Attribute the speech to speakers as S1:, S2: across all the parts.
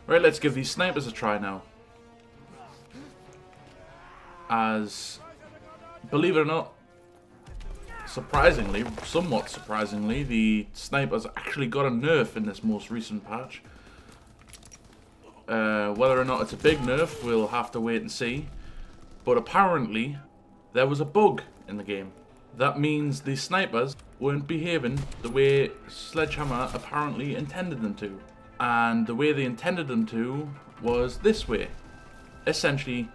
S1: Right, let's give these snipers a try now. As, believe it or not, surprisingly, somewhat surprisingly, the snipers actually got a nerf in this most recent patch. Whether or not it's a big nerf, we'll have to wait and see. But apparently, there was a bug in the game. That means the snipers weren't behaving the way Sledgehammer apparently intended them to. And the way they intended them to was this way. Essentially,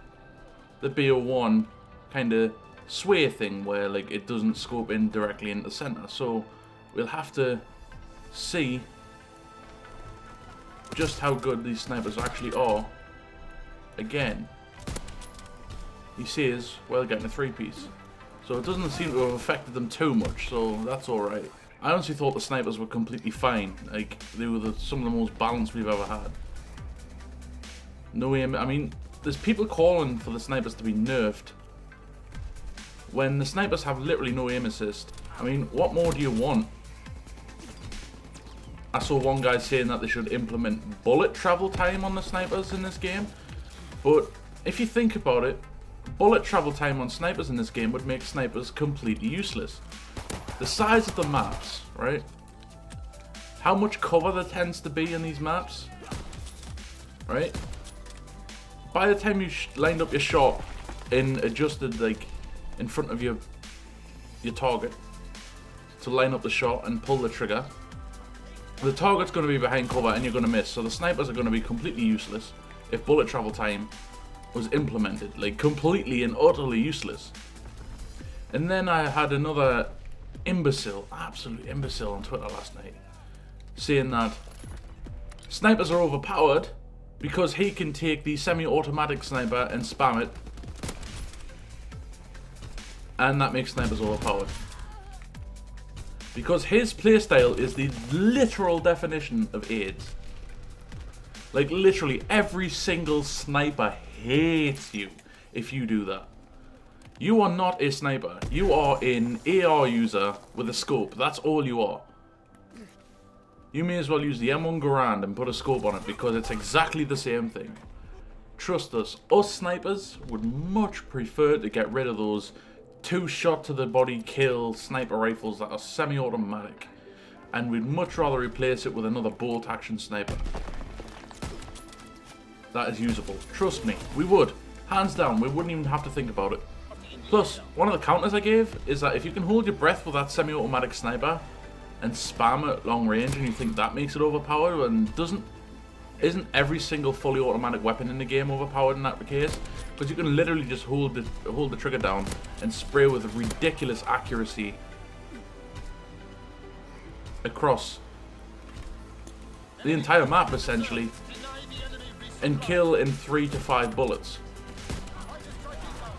S1: the BO1 kind of sway thing where like it doesn't scope in directly into the center. So we'll have to see just how good these snipers actually are. Again, he says, well, getting a 3-piece. So it doesn't seem to have affected them too much, so that's alright. I honestly thought the snipers were completely fine. Like, they were some of the most balanced we've ever had. No aim. I mean, there's people calling for the snipers to be nerfed when the snipers have literally no aim assist. I mean, what more do you want? I saw one guy saying that they should implement bullet travel time on the snipers in this game. But if you think about it, bullet travel time on snipers in this game would make snipers completely useless. The size of the maps, right? How much cover there tends to be in these maps, right? By the time you lined up your shot and adjusted like in front of your target to line up the shot and pull the trigger, the target's going to be behind cover and you're going to miss. So the snipers are going to be completely useless if bullet travel time was implemented, like completely and utterly useless. And then I had another imbecile, absolute imbecile on Twitter last night saying that snipers are overpowered because he can take the semi-automatic sniper and spam it, and that makes snipers overpowered. Because his playstyle is the literal definition of AIDS. Like literally every single sniper hates you if you do that. You are not a sniper. You are an AR user with a scope. That's all you are. You may as well use the M1 Garand and put a scope on it because it's exactly the same thing. Trust us snipers would much prefer to get rid of those 2-shot to the body kill sniper rifles that are semi-automatic, and we'd much rather replace it with another bolt action sniper that is usable. Trust me, we would. Hands down, we wouldn't even have to think about it. Plus, one of the counters I gave is that if you can hold your breath with that semi-automatic sniper and spam at long range and you think that makes it overpowered, and isn't every single fully automatic weapon in the game overpowered in that case? Because you can literally just hold the trigger down and spray with ridiculous accuracy across the entire map essentially and kill in 3 to 5 bullets.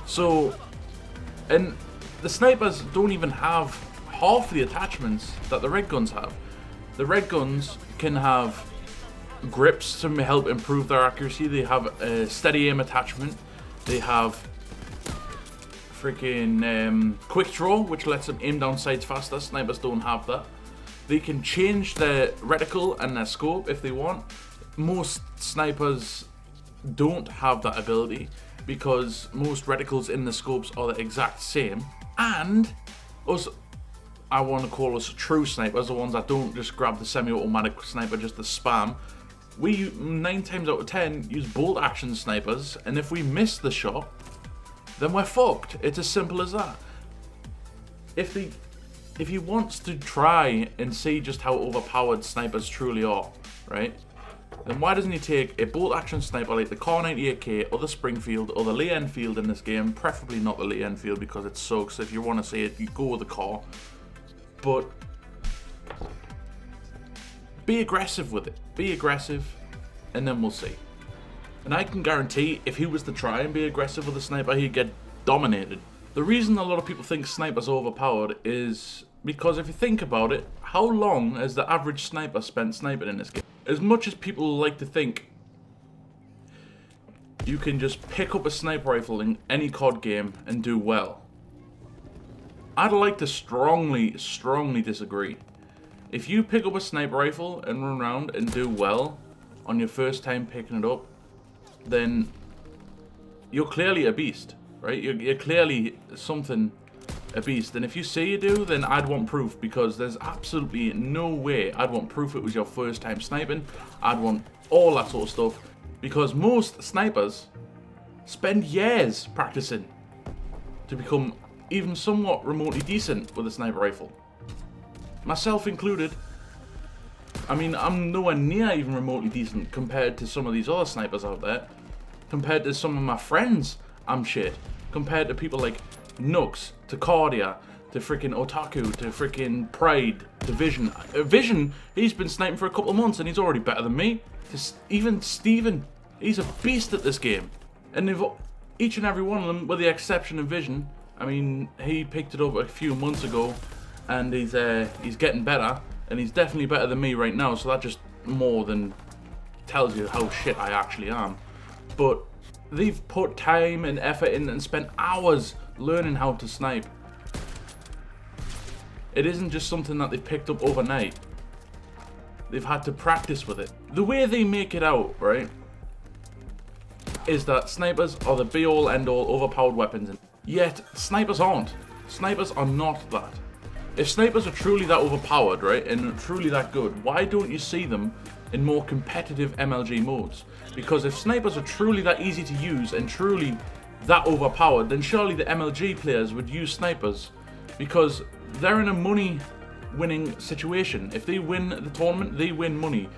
S1: So, and the snipers don't even have half the attachments that the red guns have. The red guns can have grips to help improve their accuracy. They have a steady aim attachment. They have freaking quick draw, which lets them aim down sights faster. Snipers don't have that. They can change their reticle and their scope if they want. Most snipers don't have that ability because most reticles in the scopes are the exact same. And us, I want to call us true snipers, the ones that don't just grab the semi-automatic sniper just to spam. We 9 times out of 10 use bolt action snipers, and if we miss the shot, then we're fucked. It's as simple as that. If he wants to try and see just how overpowered snipers truly are, right? Then why doesn't he take a bolt action sniper like the Car 98K or the Springfield or the Lee Enfield in this game? Preferably not the Lee Enfield because it sucks. If you want to see it, you go with the car. But be aggressive with it. Be aggressive, and then we'll see. And I can guarantee if he was to try and be aggressive with a sniper, he'd get dominated. The reason a lot of people think snipers are overpowered is because if you think about it, how long has the average sniper spent sniping in this game? As much as people like to think you can just pick up a sniper rifle in any COD game and do well, I'd like to strongly disagree. If you pick up a sniper rifle and run around and do well, on your first time picking it up, then you're clearly a beast, right? You're clearly something a beast. And if you say you do, then I'd want proof, because there's absolutely no way I'd want proof it was your first time sniping. I'd want all that sort of stuff, because most snipers spend years practicing to become even somewhat remotely decent with a sniper rifle. Myself included. I mean, I'm nowhere near even remotely decent compared to some of these other snipers out there. Compared to some of my friends, I'm shit. Compared to people like Nux, to Cardia, to freaking Otaku, to freaking Pride, to Vision. Vision, he's been sniping for a couple of months and he's already better than me. Even Steven, he's a beast at this game. And they've, each and every one of them, with the exception of Vision, I mean, he picked it up a few months ago, and he's getting better, and he's definitely better than me right now, so that just more than tells you how shit I actually am. But they've put time and effort in and spent hours learning how to snipe. It isn't just something that they've picked up overnight. They've had to practice with it. The way they make it out, right, is that snipers are the be-all, end-all overpowered weapons. Yet, snipers aren't. Snipers are not that. If snipers are truly that overpowered, right, and truly that good, why don't you see them in more competitive MLG modes? Because if snipers are truly that easy to use and truly that overpowered, then surely the MLG players would use snipers, because they're in a money-winning situation. If they win the tournament, they win money.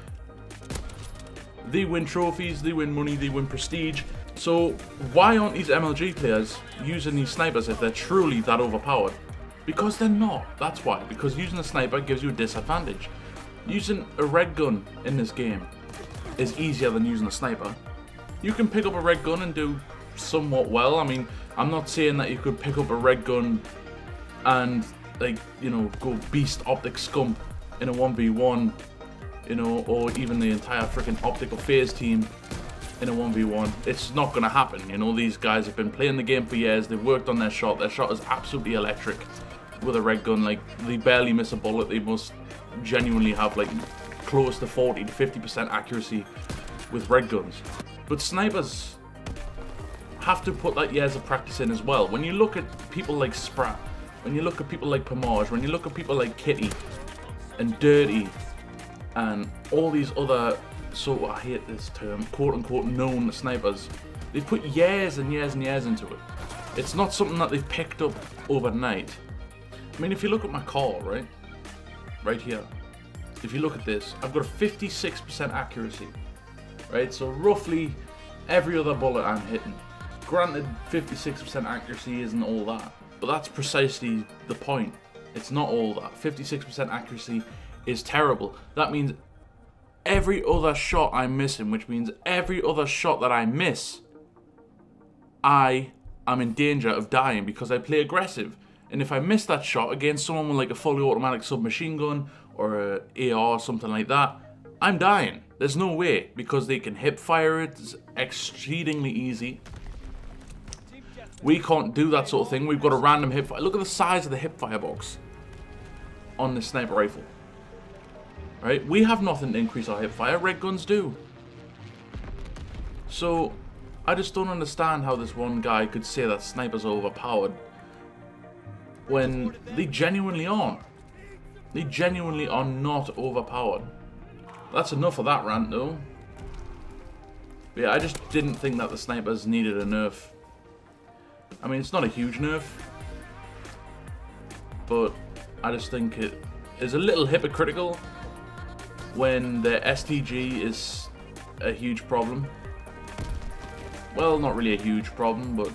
S1: They win trophies, they win money, they win prestige. So why aren't these MLG players using these snipers if they're truly that overpowered? Because they're not, that's why. Because using a sniper gives you a disadvantage. Using a red gun in this game is easier than using a sniper. You can pick up a red gun and do somewhat well. I mean, I'm not saying that you could pick up a red gun and, like, you know, go beast optic scump in a 1v1, you know, or even the entire freaking optical phase team in a 1v1. It's not going to happen, you know. These guys have been playing the game for years. They've worked on their shot. Their shot is absolutely electric with a red gun. Like, they barely miss a bullet. They must genuinely have like close to 40 to 50% accuracy with red guns. But snipers have to put that years of practice in as well. When you look at people like Sprat, when you look at people like Pomage, when you look at people like Kitty and Dirty and all these other, so I hate this term, quote-unquote known snipers, they've put years and years and years into it. It's not something that they've picked up overnight. I mean, if you look at my call, right here, if you look at this, I've got a 56% accuracy, right? So roughly every other bullet I'm hitting. Granted, 56% accuracy isn't all that, but that's precisely the point. It's not all that. 56% accuracy is terrible. That means every other shot I'm missing, which means every other shot that I miss, I am in danger of dying because I play aggressive. And if I miss that shot against someone with like a fully automatic submachine gun or a AR or something like that, I'm dying. There's no way, because they can hip fire it. It's exceedingly easy. We can't do that sort of thing. We've got a random hip fire. Look at the size of the hip fire box on this sniper rifle. Right? We have nothing to increase our hip fire. Red guns do. So I just don't understand how this one guy could say that snipers are overpowered when they genuinely aren't. They genuinely are not overpowered. That's enough of that rant though. But yeah, I just didn't think that the snipers needed a nerf. I mean, it's not a huge nerf, but I just think it is a little hypocritical when the STG is a huge problem. Well, not really a huge problem, but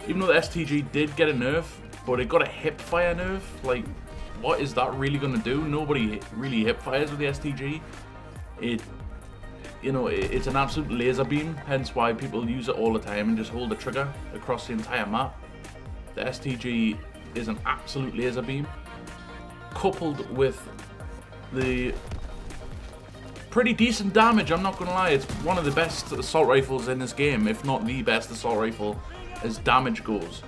S1: even though the STG did get a nerf, but it got a hip fire nerf, like, what is that really going to do? Nobody really hip fires with the STG. You know, it's an absolute laser beam, hence why people use it all the time and just hold the trigger across the entire map. The STG is an absolute laser beam, coupled with the pretty decent damage. I'm not gonna lie, it's one of the best assault rifles in this game, if not the best assault rifle as damage goes.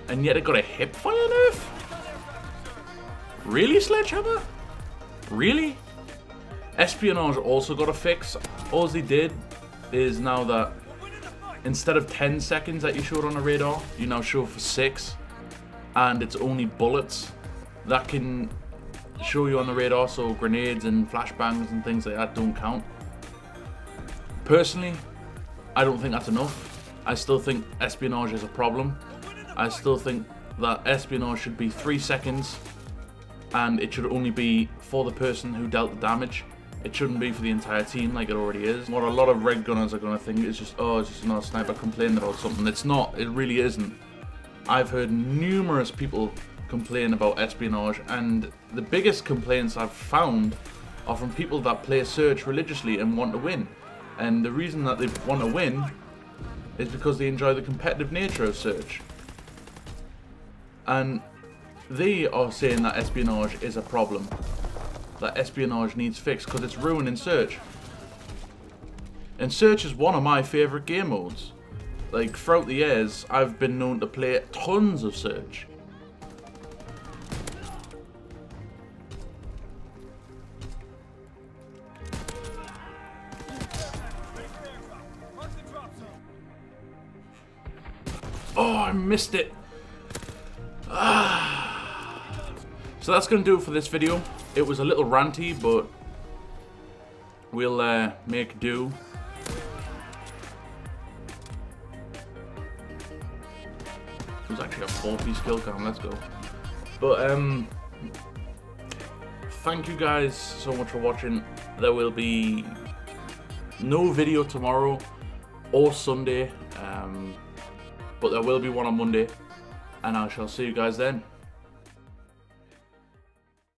S1: And yet it got a hip fire nerf? Really, Sledgehammer? Really? Espionage also got a fix. All he did is now that instead of 10 seconds that you showed on the radar, you now show for 6, and it's only bullets that can show you on the radar, so grenades and flashbangs and things like that don't count. Personally, I don't think that's enough. I still think espionage is a problem. I still think that espionage should be 3 seconds, and it should only be for the person who dealt the damage. It shouldn't be for the entire team like it already is. What a lot of red gunners are going to think is just, oh, it's just another sniper complaining about something. It's not. It really isn't. I've heard numerous people complain about espionage, and the biggest complaints I've found are from people that play Search religiously and want to win. And the reason that they want to win is because they enjoy the competitive nature of Search. And they are saying that espionage is a problem. That espionage needs fixed because it's ruining Search. And Search is one of my favourite game modes. Like, throughout the years, I've been known to play tons of Search. Oh, I missed it. So that's going to do it for this video. It was a little ranty, but we'll make do. It was actually a 4-piece kill cam, let's go. But thank you guys so much for watching. There will be no video tomorrow or Sunday, but there will be one on Monday, and I shall see you guys then.